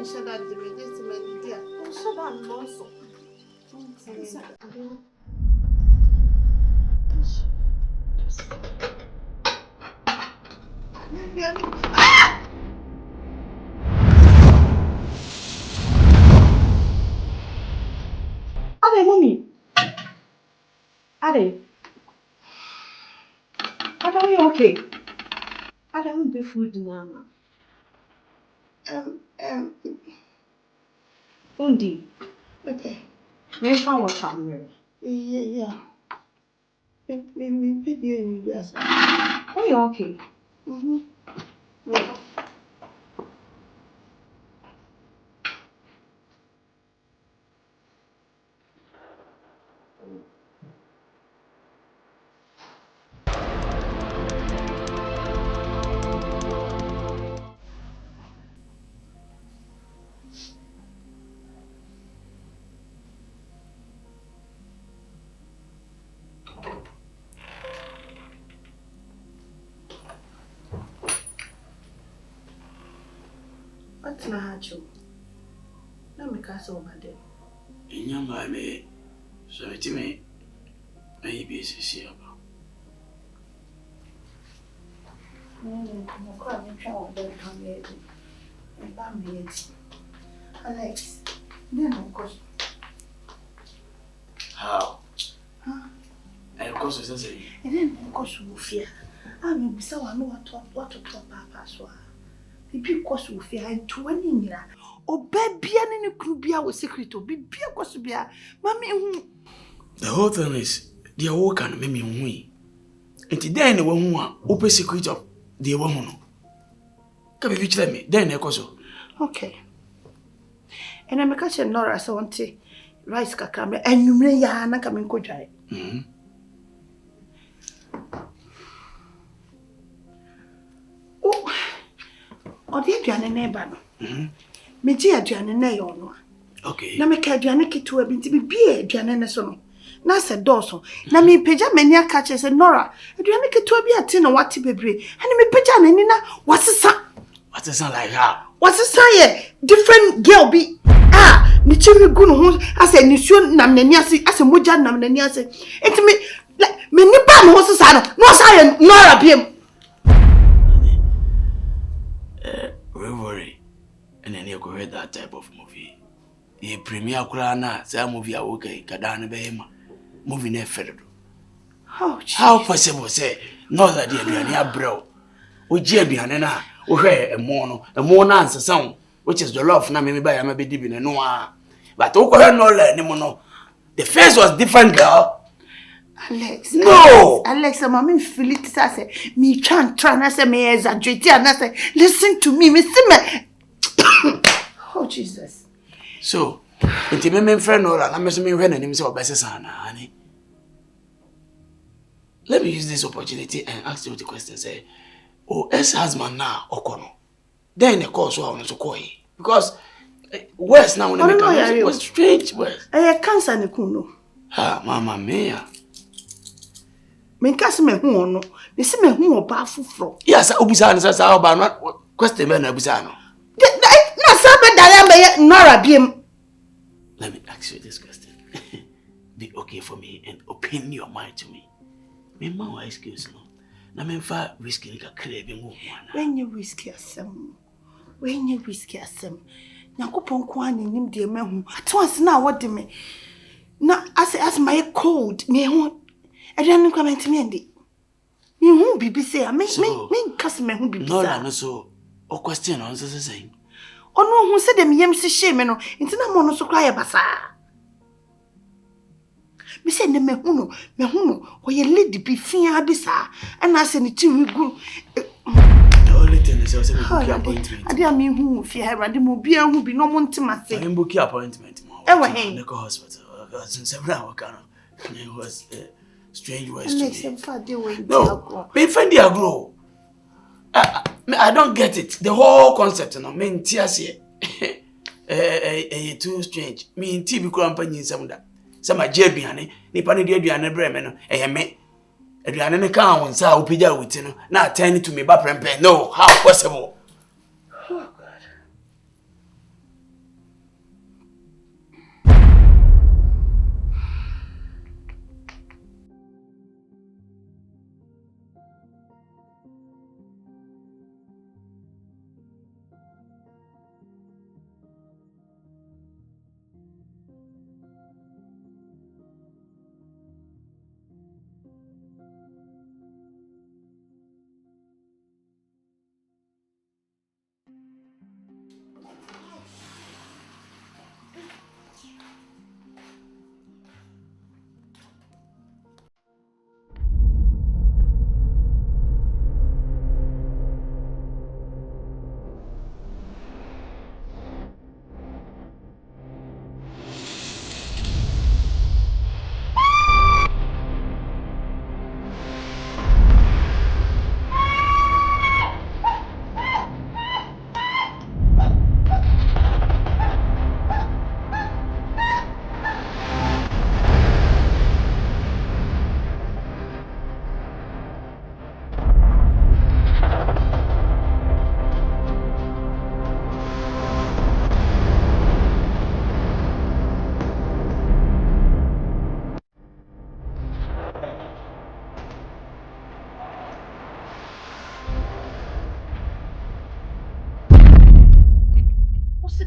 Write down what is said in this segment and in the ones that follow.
shut that the register, dear. Shut that nonsense. Ade, mommy. Ade. Are you okay? I don't be food now. Undi. Okay. Maybe I will come. Yeah. Maybe you yes. Are you okay? Yeah. What's my heart? Let me cast over there. In your mind, so it may be see about. Alex, then of course. How? And of course, it's the same. And then of course, we fear. I mean, so I know what to talk Papa. So, because we fear and 20 years. Oh, baby, and in a clubia was secret to be because to be a mammy. The whole thing is, the work can make me win. And today, the one who open secret of the woman. Can you tell me? Then, of course. Okay. And I'm catching Nora, so want to rice kakame, and you may yana come in Kojai. Oh, or the Adriana neighbor. Me dear Adriana Nayon. Okay. Na me Kadrianiki to a binti be a Adriana Sono. Na said Dawson. Na me peja many catches and Nora. Adrianiki to be a tin or what to be brave. And me peja and Nina, what's the son? What's the son like her? What's the son? Different girl be. Ni chiri gunu as a nation namneniasi as a muja namneniasi. It me nipa no so sa no say Nora biem. Reverie. And then you go read that type of movie. A premiere crana, say movie okay, Kadana Behema. Movie ne federal. How possible say no that dear Abrewa. We Jebianena, we a mono answer sound, which is the love na me by a Bediide and no. But okay, no learn. The face was different, girl. Alex. No. Alex, I'm feel it. I say me try na say me exaggerate and I say listen to me, me see me. Oh Jesus. So, it's me friend or I'm me when and him say obesesana, honey. Let me use this opportunity and ask you the question. Say, oh, ex-husband now, Okono. Then the course I want to call you because. Where's now when I was strange, where's I cancer ne kuno. Ah, Mama Mia. Me cast me who no, me see me who or bafu fro. Yes, Obusan says how about not question men Obusano. No, somebody that Nora biem. Let me ask you this question. Be okay for me and open your mind to me. Me ma excuse no. Na me fa whiskey like a craving one. When you whiskey asem. When you whiskey asem. Nakupon kwani nim de mehu atwas na wode me na as my cold me hu adan comment me ndi me hu bibi say me cause me hu bibi say no so o question on say ono hu say dem yem si she me no ntina mo no so kra ya basa me say ne me hu no o ye lady bi fia bi sa na say ni ti wi gu appointment. I didn't mean who fear I didn't be who be no montimate. I book appointment. The hospital. Several it was strange words to me. No, be friend the agro. I don't get it. The whole concept, you know, mean tears here. Too strange. Me in TV company some that. Some are jebiane, Nipani dear Bremen, me. Adriana can one sa upija with you now turn to me back and no how possible. Oh God.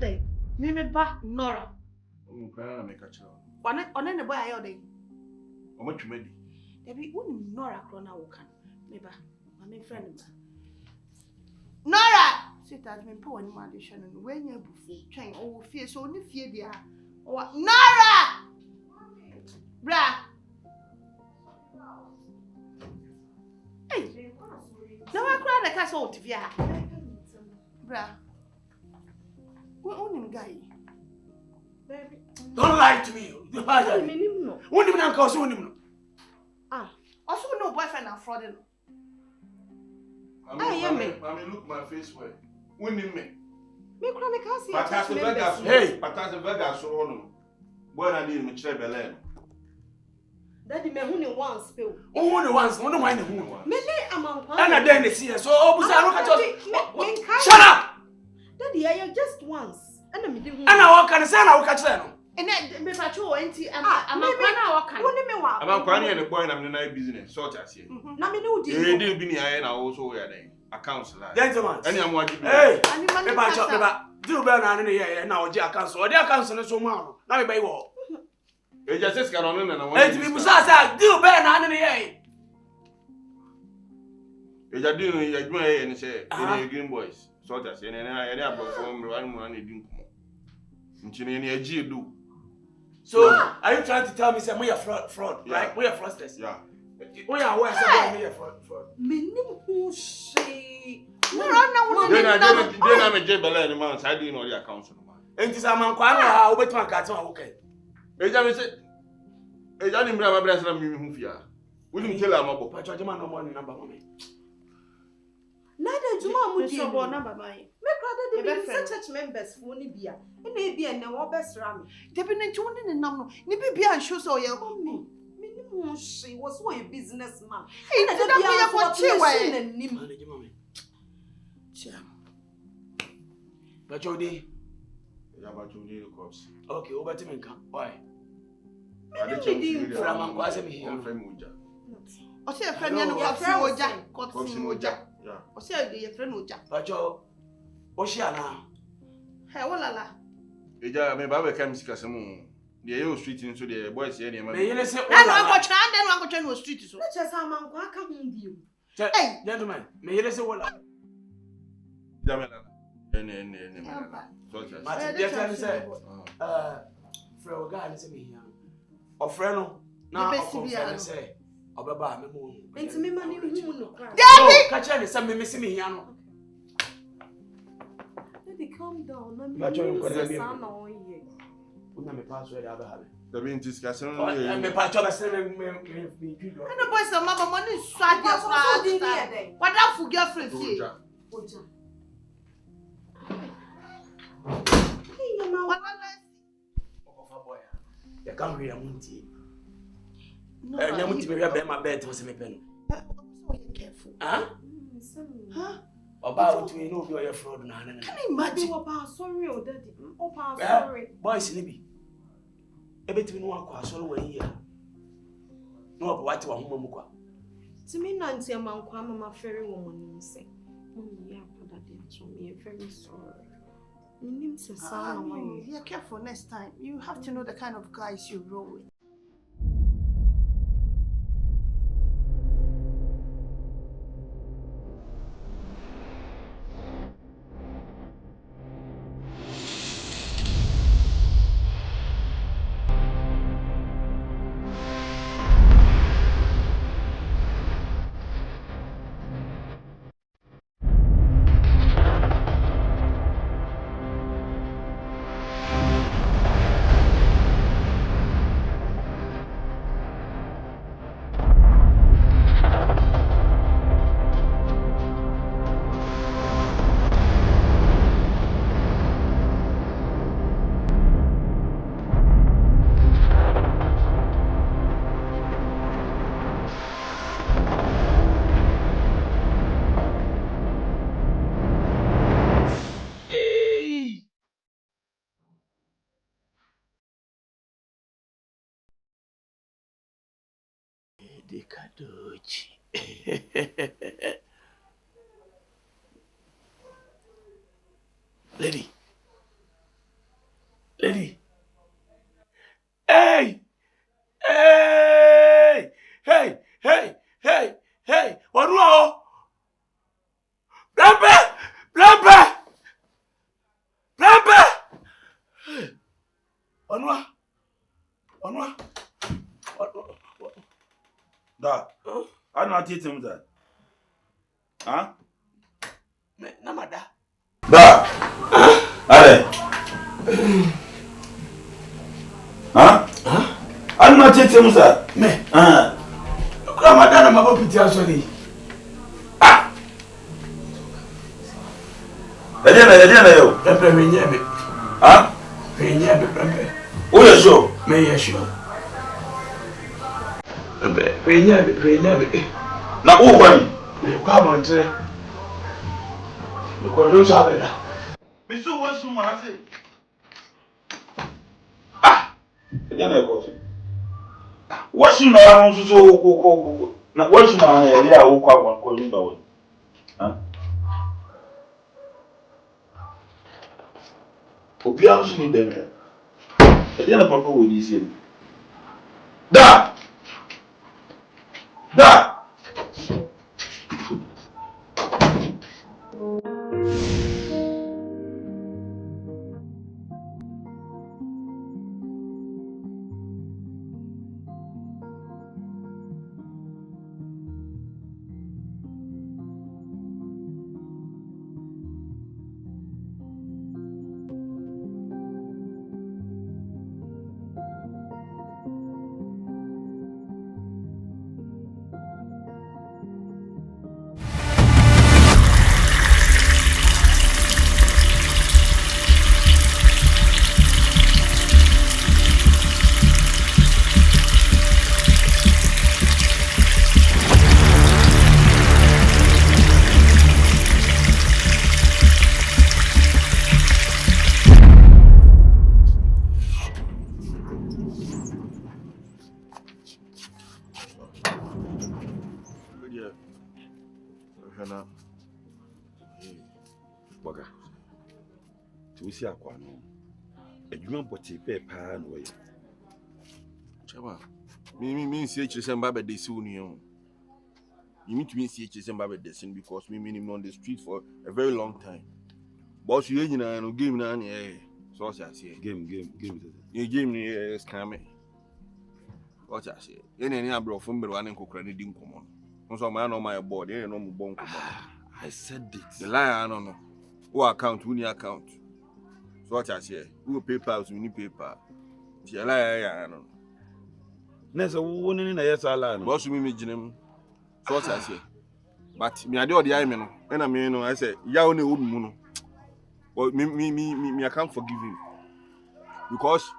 today. Me ba Nora. Nkwana make a child. One the boy ayo dey. Omo twemedi. Debi unim Nora kro na wo kan. Me ba, my friend ba. Nora! Sweetheart, me po wani ma de hwe no we nya bufu. Twen o fie so oni fie dia. O Nora! Bra. Hey. No I cry the castle to via. Bra. We onim guy. Baby. Don't lie to me. You bad. No. Wonim na nka so wonim no. Ah. Also no boyfriend and fraud no. Mommy, look my face where. Wonim me. Me cry me can see. Patas Vegas. Hey, Patas Vegas so no. Boy na dey me kire bele. Daddy me hu ni once pe o. Hu ni once, no mind hu ni once. Me dey amankwa. And then they see so obusa no catch us. Shut up. Daddy, I just once. And me dey hu. And I can say na wo catch no. And me patrol enti amankwa na wo kan. Woni me wa. Amankwa na boy na me na business sort as here. Na me no di. E dey bi ni aye na wo so we dey. Accounts la. Gentlemen. Any am waji. Hey. Me ba chop me ba. Do be na ne ye na oji accounts. Odi accounts no so ma no. Na me ba yi wo. E just say ska no na wo. Hey, ti bi sa sa do be na ne ye. E ja do no ya dwuma ye ne say e green boys. Sort as ye na ye dey abofo mre wan mu na di nkumo. Nchine ne agi do. So, are you trying to tell me say we are fraud, yeah. Right? We are fraudsters. Yeah. We are aware say we are fraud. Me nim hu she. No, no, Then me je bele ni man side dey no the account no man. Enti sa man kwa no ha obetuma ka te ma wo kai. Eja me say eja ni mra ma bra say na me hu fia. Woni tell am abo. Pa choje man no money number mo me. Na da juma mu di so bo number man. Me kra da be church members fo ni bia. E na bia na wo besra me. Debi ne nti woni ne nam no. Ni bibia show so ye me. Me nim hu she was so a businessman. Hey, na da bia for chiwe. Na nim. Manage mo me. Cham. Ba chode. Ya ba chode the cops. Okay, over to me kan. Why? Me di fra man kwa se me here. On friend moja. O se friend ya no Kofi moja. Yeah. O se dey friend moja. Ba cho. O shi ana. Hey, wala. Eja me ba be kam sika semu. The you street nso the boys here na Me yele se o. Na no akotwa no street so. Na chesa amankwa aka hu bio. Hey, gentlemen, me yele se wala. Jamela. Ne. So just. Ma ti dey tell me say fra o guy say me here. O fra no na o confirm say obeba me mo. Enti me ma ni hu no kra. No, catch any say me see me here no. Daddy, calm down. Na Ba cho ko dey me. Una me password aba habe. Da bin discussion no. Me pa cho ba say me. And the boys say mama money swag your flat. What that for girlfriend fee? Oja. Hey, mama. You can't read a munti. No, munti be be my bed to see me pen. Careful. Huh? About to know your fraud na. Can you imagine? Opa, sorry, o daddy. Opa, sorry. Boys ni bi. Ebetimi no akwa so lo here. No opa wati wa homa mu kwa. Timi nanti amankwa mama ferry wo mo nim se. Mommy ya pada de so me very sorry. Be careful next time. You have to know the kind of guys you roll with. Kadochi. Lady, Onwa. Da. I not teach him that. Huh? Me namada. Da. Are. Huh? I not teach him that. Me. Ramada na mabo piti asori. Ediana yo. Pepe menye me. Huh? Menye me pepe. Who you show? Me yesho. Pepe menye me. Na who kwani? Me kwa montre. Me kwa do sabela. Me so what you want say? Ediana yo. What you know so na what you know ya wo kwa ko limba wo. Huh? Obi anso ni dem. Ediana papa wo ni sie. Da. Boga. Tu si akwa no. Adwuma bote pe pa no ye. Chaba. Me see chirese mba be desi uni o. You need to be see chirese mba be desi because me on the street for a very long time. Boss you nyina no game na na so what I say. Game. You game ni scam. What I say. Any abrofo mbere ne kokra ne di nkomo. Nso ma na o my board, no mo bon nkomo. I said it. The line no. Who account, who need account. So what I say, who PayPal, we need PayPal. The line no. Nessa wo ni na yes ala no. Boss me ginem. So what I say. But me ade odi ayme no. Na me no I say, ya o na odu mu no. But me I can't forgive him. Because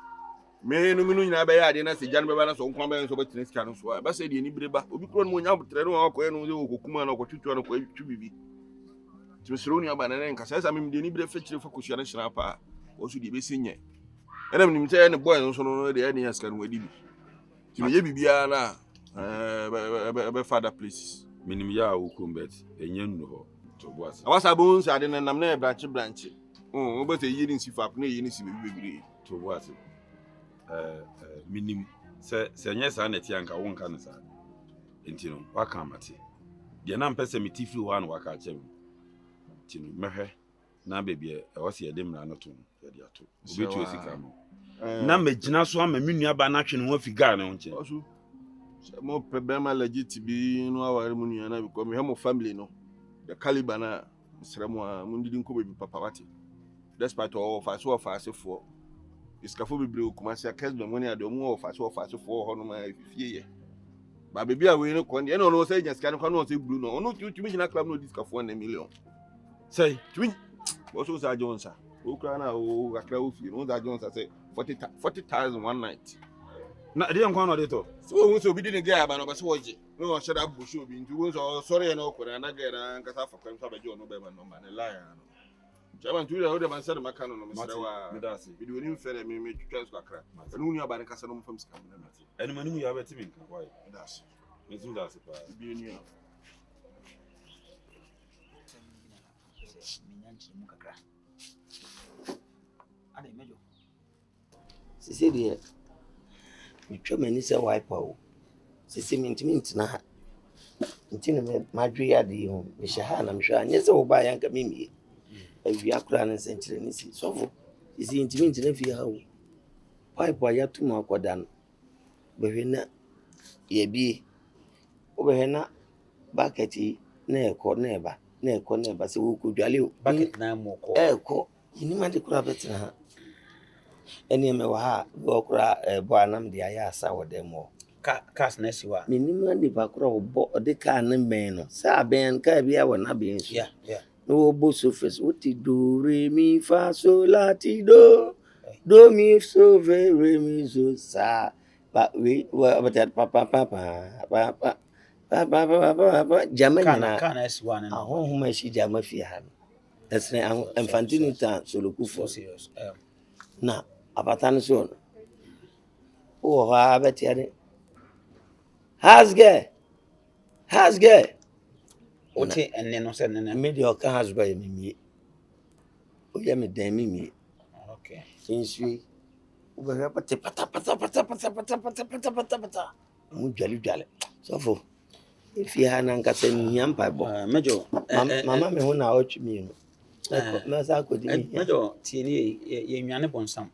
me no nyina be ya ade na se jan be ba na so nkwa be so betin sika no so. Ba say de ni breba. Obi kro no nya botre no akoye no wo kokuma na okotwetwa no ko twu bibi. Timsironi abana na nka sai samim de ni bre fechire fokusua na hyira pa osu de be senye ena mnim te ne boy no so no de ene yaska no wadi bi timye bibia na be father places Minim ya wo kumbet enye nu ho to boas awasa bo nsa de nam na branch o be te yiri nsi fap na yiri nsi bibiri to boas minim se nye sa na ti anka wo nka no sa entino waka mate de na mpese mitifi ho an waka chem tinu mehwe na bebie e wose ye dem na no to ye dia to obetu esika no na magina so ama menua ba na twe no afiga na nche osu mo pebema legit bi no aware mu nua na because me have family no the caliber na sremo a mu ndidi nko bebi papa wate despite all of us for iskafo bebre okumasi akes do money ade omu of us for ho no ma fie ye ba bebi a we no kon de no say nyaska no kon no say blue no no tumi gina club no diskafo 1 million say tumi also say Johnsa o kra na o akra o fie no that Johnsa say 40,000 one night na de nkwa no de to so we so bi de guy aba no be so oje no shut up bush obi nti we so sorry na okora na guy na nkasa fa kwam so abaje no be ma no ma ne lie no Chairman tu o de man say maka no mesra wa bi de oni fere me twetwa so akra enu nu aba ne kasa no mfam sika na mate enu mani mu ya beti mi nka why that's mezu that's pa bi enu Sisi de mitwa mani se wipe o sisi mintina ha ntino me madwe ya de ho me shaha na mhwa anye se wo ba yanka mimi awia kura ne senchire ni si sofo sisi mintina fi ha o pipe ya to ma koda no behwe na ye bi obehwe na bucket na ekọ na eba na ekọ na eba se wo ko dwale bucket na mo ko ekọ yini ma de kura betina ha eni me wa ha wo kura bo anam de aya asa wo dem mo cars na siwa minimum de ba kura bo de ka na ben no sa ben ka bia wo na ben so yeah no bo so first what do re mi fa so la ti do mi so re mi so sa ba we but papa jama na kana siwa na ahoma shi jama fi ha esne infantile ta solo ku for serious na abatan so no o ha beti ade hasge ote enne no se nene me de o kan hasbe mi o ya me dan mi okay insui o be pata mu jali so fo if ya na nka se mi ampa bo mejo mama me hu na o twi no na sa ko di mejo tie ni ye nwane bonsam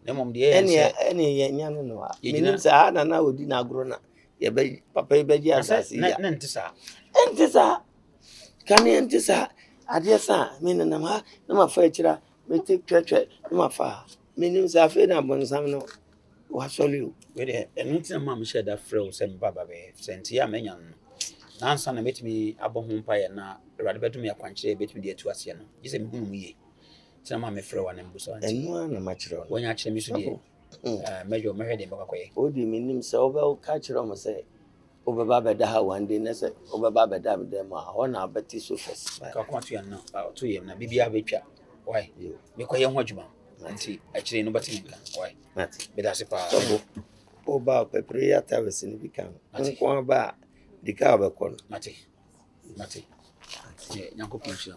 na mom de ene ye nyane no a minim sa na odi na agro na ye be papa be ji asase ya na ntisa kan ntisa ade sa me na ma fa kira me te twetwe ma fa minim sa fe na bonsam no wa solio we de enu tina ma me share da frɛ se mbaba be senti ya menya no nansa na metimi abɔ ho mpa ye na awade betumi akwankyere betumi de atu ase no gise me hunu ye tina ma me frɛ wa na mbuso anti enu na ma kyerɛ no wonya kyerɛ mi so de mejo mehwe de bakakoye odi minim sa oba ka kyerɛ mo se obaba beda ha one day na se obaba beda dem a ho na abati so first ka kwa to ya na to yem na bibia betwa why me koye ho adwuma anti akyire no bati nka why mati beda se pa oba pepre ya ta wese ni bikan nko ba dika obekọ mati ye nyanko pinchira